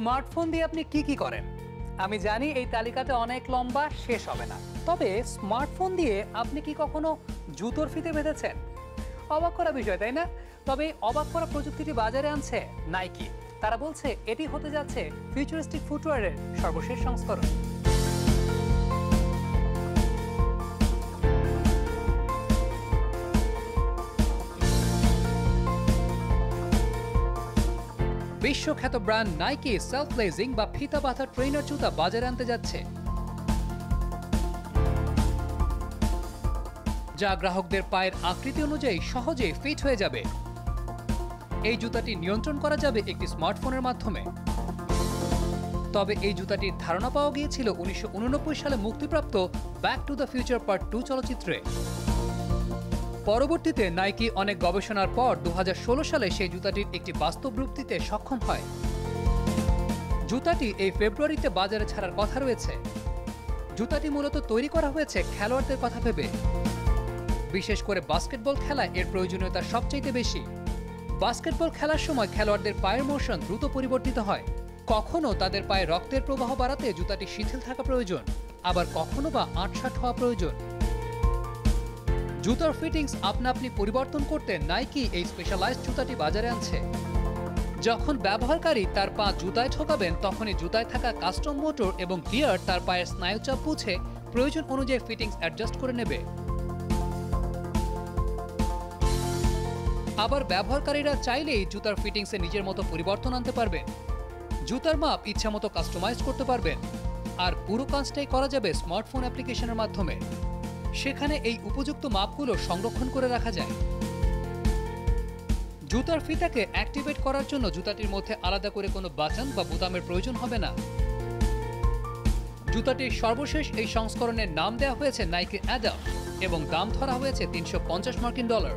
Smartphone দিয়ে আপনি কি করেন? আমি জানি এই তালিকাতে অনেক লম্বা, শেষ হবে না। তবে স্মার্টফোন দিয়ে আপনি কি কখনো জুতোর ফিতে বেঁধেছেন? অবাক করা বিষয়, তাই না? তবে অবাক করা প্রযুক্তিটি বাজারে আনছে নাইকি। তারা বলছে এটি হতে যাচ্ছে ফিউচারিস্টিক ফুটওয়্যারের সর্বশেষ সংস্করণ। বিশ্বখ্যাত ব্র্যান্ড নাইকি সেলফ ব্লেজিং বা ফিতা বাঁধা ট্রেনার জুতা বাজারে আনতে যাচ্ছে, যা গ্রাহকদের পায়ের আকৃতি অনুযায়ী সহজে ফিট হয়ে যাবে। এই জুতাটি নিয়ন্ত্রণ করা যাবে একটি স্মার্টফোনের মাধ্যমে। তবে এই জুতাটির ধারণা পাওয়া গিয়েছিল 1989 সালে মুক্তিপ্রাপ্ত back to the future part 2 চলচ্চিত্রে। পরবর্তীতে নাইকি অনেক গবেষণার পর 2016 সালে সেই জুতাটির একটি বাস্তব রূপ দিতে সক্ষম হয়। জুতাটি এই ফেব্রুয়ারিতে বাজারে ছাড়ার কথা রয়েছে। জুতাটি মূলত তৈরি করা হয়েছে খেলোয়াড়দের কথা ভেবে। বিশেষ করে বাস্কেটবল খেলায় এর প্রয়োজনীয়তা সবচেয়ে বেশি। বাস্কেটবল খেলার সময় খেলোয়াড়দের পায়ের মোশন দ্রুত পরিবর্তিত হয়। কখনো তাদের পায়ে রক্তের প্রবাহ বাড়াতে জুতাটি শিথিল থাকা প্রয়োজন, আবার কখনো বা আঁটসাঁট হওয়া প্রয়োজন। জুতার ফিটিংস আপনা আপনি পরিবর্তন করতে নাইকি এই স্পেশালাইজড জুতাটি বাজারে আনছে। যখন ব্যবহারকারী তার পা জুতায় ঠোকাবেন, তখনই জুতায় থাকা কাস্টম মোটর এবং গিয়ার তার পায়ের স্নায়ুচাপ বুঝে প্রয়োজন অনুযায়ী ফিটিংস অ্যাডজাস্ট করে নেবে। আবার ব্যবহারকারীরা চাইলেই জুতার ফিটিংসে নিজের মতো পরিবর্তন আনতে পারবেন। জুতার মাপ ইচ্ছামতো কাস্টমাইজ করতে পারবেন। আর পুরো কাজটাই করা যাবে স্মার্টফোন অ্যাপ্লিকেশনের মাধ্যমে। সেখানে এই উপযুক্ত মাপগুলো সংরক্ষণ করে রাখা যায়। জুতার ফিতাকে অ্যাক্টিভেট করার জন্য জুতাটির মধ্যে আলাদা করে কোনো বাটন বা বোতামের প্রয়োজন হবে না। জুতাটির সর্বশেষ এই সংস্করণের নাম দেওয়া হয়েছে নাইকি অ্যাডাপ্ট এবং দাম ধরা হয়েছে $350